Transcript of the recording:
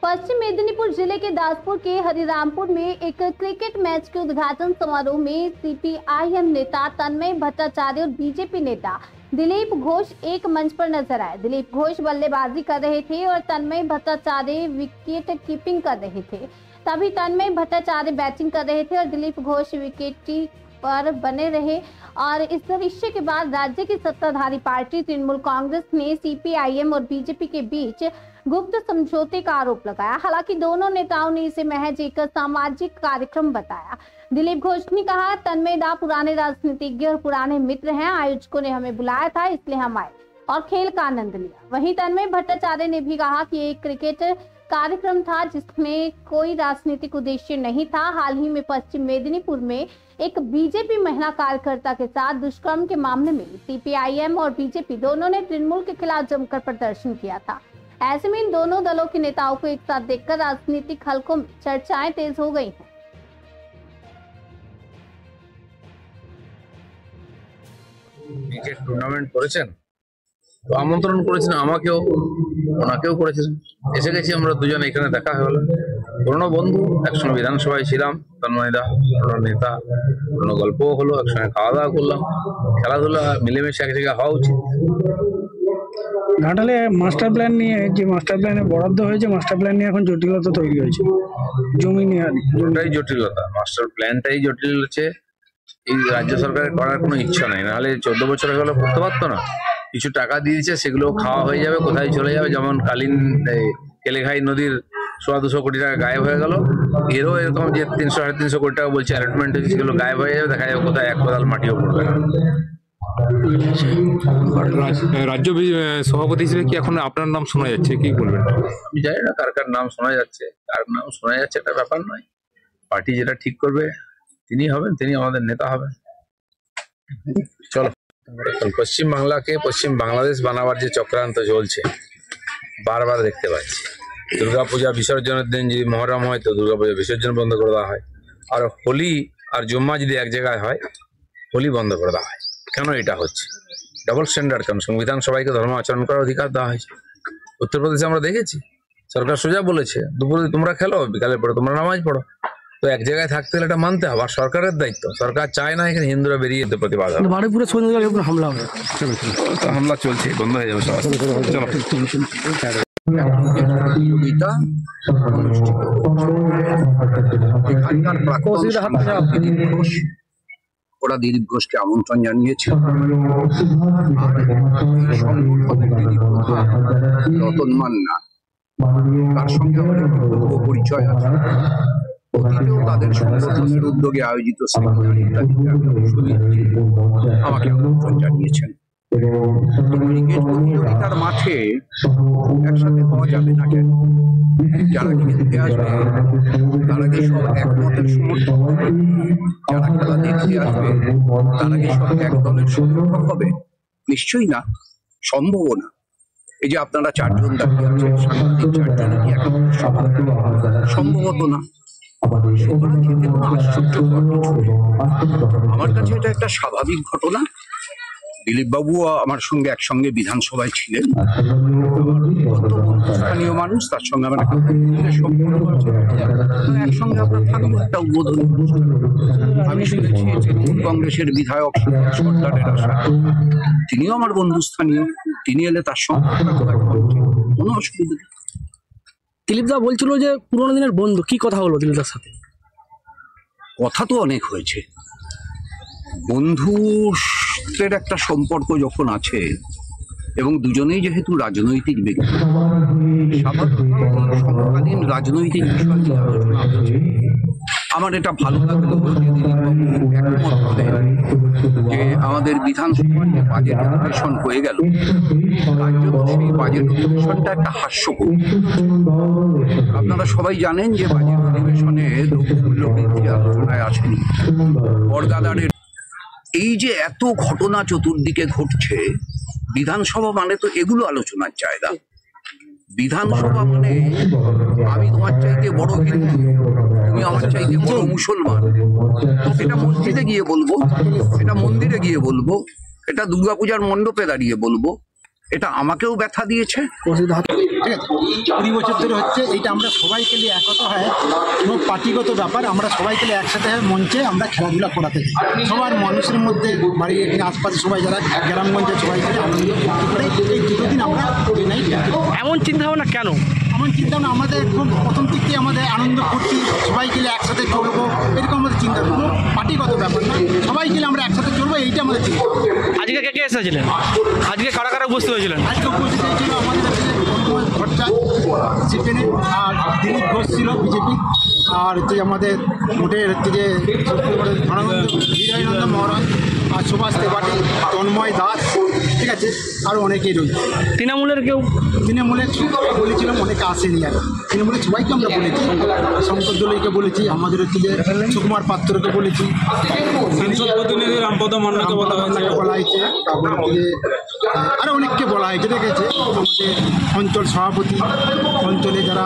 पश्चिम मेदिनीपुर जिले के दासपुर के हरिरामपुर में एक क्रिकेट मैच के उद्घाटन समारोह में सीपीआईएम नेता तन्मय भट्टाचार्य और बीजेपी नेता दिलीप घोष एक मंच पर नजर आए। दिलीप घोष बल्लेबाजी कर रहे थे और तन्मय भट्टाचार्य विकेट कीपिंग कर रहे थे। तभी तन्मय भट्टाचार्य बैटिंग कर रहे थे और दिलीप घोष विकेट पर बने रहे। और इस दृश्य के बाद राज्य की सत्ताधारी पार्टी तृणमूल कांग्रेस ने सीपीआईएम और बीजेपी के बीच गुप्त समझौते का आरोप लगाया। हालांकि दोनों नेताओं ने इसे महज एक सामाजिक कार्यक्रम बताया। दिलीप घोष ने कहा, तन्मय दा पुराने राजनीतिज्ञ और पुराने मित्र हैं, आयोजकों ने हमें बुलाया था इसलिए हम आए और खेल का आनंद लिया। वहीं तन्मय भट्टाचार्य ने भी कहा कि एक क्रिकेट कार्यक्रम था जिसमें कोई राजनीतिक उद्देश्य नहीं था। हाल ही में पश्चिम मेदिनीपुर में एक बीजेपी महिला कार्यकर्ता के साथ दुष्कर्म के मामले में सीपीआईएम और बीजेपी दोनों ने तृणमूल के खिलाफ जमकर प्रदर्शन किया था। ऐसे में इन दोनों दलों के नेताओं को एक साथ देखकर राजनीतिक हलकों में चर्चाएं तेज हो गई हैं। ক্রিকেট টুর্নামেন্ট করেছেন তো আমন্ত্রণ করেছেন আমাকেও ওনাকেও করেছেন, এসে গেছি আমরা দুজন এখানে দেখা হয়ে গেল। পুরনো বন্ধু, একসঙ্গে বিধানসভায় ছিলাম, তন্ময়দা পুরনো নেতা, পুরনো গল্পও হলো, একসঙ্গে খাওয়া দাওয়া করলাম। খেলাধুলা মিলেমিশে এক জায়গায় হওয়া উচিত। ঘাটালে মাস্টার প্ল্যান নিয়ে যে মাস্টার প্ল্যানে বরাদ্দ হয়েছে, মাস্টার প্ল্যান নিয়ে এখন জটিলতা তৈরি হয়েছে। জমি নিয়ে ওটাই জটিলতা, মাস্টার প্ল্যানটাই জটিল হচ্ছে। এই রাজ্য সরকারের করার কোনো ইচ্ছা নেই, নাহলে 14 বছর হয়ে গেল করতে পারতো না। কিছু টাকা দিয়ে দিচ্ছে, সেগুলো খাওয়া হয়ে যাবে, কোথায় চলে যাবে। যেমন কালীন কেলেঘাই নদীর 100-200 কোটি টাকা গায়েব হয়ে গেল। এরও এরকম যে 300-350 কোটি টাকা বলছে অ্যালটমেন্ট হয়েছে, সেগুলো গায়েব হয়ে যাবে, দেখা যাবে কোথায় এক কোদাল মাটিও পড়বে না। রাজ্য সভাপতি হিসেবে কি এখন আপনার নাম শোনা যাচ্ছে, কি বলবেন? আমি জানি না কার কার নাম শোনা যাচ্ছে, কার নাম শোনা যাচ্ছে একটা ব্যাপার নয়। পার্টি যেটা ঠিক করবে তিনি হবেন, তিনি আমাদের নেতা হবেন। চলো, পশ্চিম বাংলাকে পশ্চিম বাংলাদেশ বানাবার যে চক্রান্ত চলছে বারবার দেখতে পাচ্ছি। দুর্গাপূজা বিসর্জনের দিন যদি মহরম হয় তো দুর্গাপূজা বিসর্জন বন্ধ করে দেওয়া হয়, আর হোলি আর জুম্মা যদি এক জায়গায় হয় হোলি বন্ধ করে দেওয়া হয়। কেন এটা হচ্ছে? ডাবল স্ট্যান্ডার্ড কেন? সংবিধান সবাইকে ধর্ম আচরণ করার অধিকার দেওয়া হয়েছে। উত্তরপ্রদেশে আমরা দেখেছি সরকার সোজা বলেছে দুপুরে তোমরা খেলো, বিকালের পরে তোমরা নামাজ পড়ো। তো এক জায়গায় থাকতে হলে এটা মানতে হবে, আর সরকারের দায়িত্ব। সরকার চায় না এখানে হিন্দুরা বেরিয়ে যেতে প্রতিবাদ হবে। হামলা চলছে, বন্ধ হয়ে যাবে সব। ওরা দিলীপ ঘোষকে আমন্ত্রণ জানিয়েছে। রতন মান্না, তার সঙ্গে আমার পূর্ব পরিচয় আছে। তাদের সংগঠনের উদ্যোগে আয়োজিত আমাকে আমন্ত্রণ জানিয়েছেন। ক্রিকেট প্রতিযোগিতার মাঠে একসাথে হওয়া যাবে না কেন? যারা খেলতে আসবে তারা কি সব একমতের সমর্থক হবে? যারা খেলা দেখতে আসবে তারা কি সব এক দলের সমর্থক হবে? নিশ্চয়ই না, সম্ভব না। এই যে আপনারা 4 জন দাঁড়িয়ে আছেন, সাংবাদিক 4 জন কি একমতের সমর্থক? সম্ভবত না। আমার কাছে এটা একটা স্বাভাবিক ঘটনা। দিলীপ বাবু আমার সঙ্গে একসঙ্গে বিধানসভায় ছিলেন, স্থানীয় মানুষ, তার সঙ্গে আমার একসঙ্গে আমরা থাকবো একটা উদ্বোধনী। আমি শুনেছি তৃণমূল কংগ্রেসের বিধায়ক সরকারের আশা, তিনিও আমার বন্ধু স্থানীয়, তিনি এলে তার সঙ্গে কোনো অসুবিধা নেই। দিলীপদা বলছিল যে পুরোনো দিনের বন্ধু, কি কথা হলো দিলীপদার সাথে? কথা তো অনেক হয়েছে। বন্ধুত্বের একটা সম্পর্ক যখন আছে এবং দুজনেই যেহেতু রাজনৈতিক ব্যক্তি, সমকালীন রাজনৈতিক বিষয় নিয়ে আলোচনা হচ্ছে। আমার এটা ভালো লাগলো যে আমাদের বিধানসভার যে বাজেট অধিবেশন হয়ে গেল, সেই বাজেট অধিবেশনটা একটা হাস্যকর। আপনারা সবাই জানেন যে বাজেট অধিবেশনে দ্রব্যমূল্য বৃদ্ধি আলোচনায় আসেনি। বর্গাদারের এই যে এত ঘটনা চতুর্দিকে ঘটছে, বিধানসভা মানে তো এগুলো আলোচনার জায়গা। বিধানসভা মানে আমি তোমার চাইতে বড় হিন্দু, তুমি আমার চাইতে বড় মুসলমান। এটা মসজিদে গিয়ে বলবো, এটা মন্দিরে গিয়ে বলবো, এটা দুর্গাপূজার মণ্ডপে দাঁড়িয়ে বলবো, এটা আমাকেও ব্যথা দিয়েছে। ঠিক আছে, 20 বছর ধরে হচ্ছে এইটা, আমরা সবাইকে নিয়ে একতা হয়, কোনো পার্টিগত ব্যাপার, আমরা সবাইকে নিয়ে একসাথে হয়ে মঞ্চে আমরা খেলাধুলা করাতে চাই। সবার মানুষের মধ্যে বাড়ি এখানে আশপাশে সবাই যারা গ্রামগঞ্জে সবাই মিলে আনন্দ ফুর্তি করে এই দুটো দিন আমরা এই নাইট এমন চিন্তা ভাবনা কেন? এমন চিন্তা ভাবনা আমাদের খুব প্রথম দিক থেকে আমাদের আনন্দ ফুর্তি, সবাই গেলে একসাথে চলবো, এরকম আমাদের চিন্তা, কোনো পার্টিগত ব্যাপার না, সবাই গেলে আমরা একসাথে চলবো, এইটা আমাদের চিন্তা। আজকে কে কে এসেছিলেন? আজকে কারা কারা উপস্থিত হয়েছিলেন? আজকে উপস্থিত হয়েছিল আমাদের ভট্টাচার্য সিপিএনে, আর দিলীপ ঘোষ ছিল বিজেপি, আর হচ্ছে আমাদের মোটের হচ্ছে যে বিজয়নন্দ মহারাজ, আর সুভাষ ত্রিপাঠী, তন্ময় দাস, ঠিক আছে, আরও অনেকেই রয়েছে। তৃণমূলের কেউ? তৃণমূলে বলেছিলাম, অনেকে আসেনি আর তৃণমূলের সবাইকে আমরা বলেছি, শঙ্কর দোলাইকে বলেছি, আমাদের হচ্ছে যে সুকুমার পাত্রকে বলেছি, রামপদ মান্নাকে বলা হয়েছে, তারপরে হচ্ছে যে আরও অনেককে বলা হয়েছে। দেখেছে আমাদের অঞ্চল সভাপতি, অঞ্চলে যারা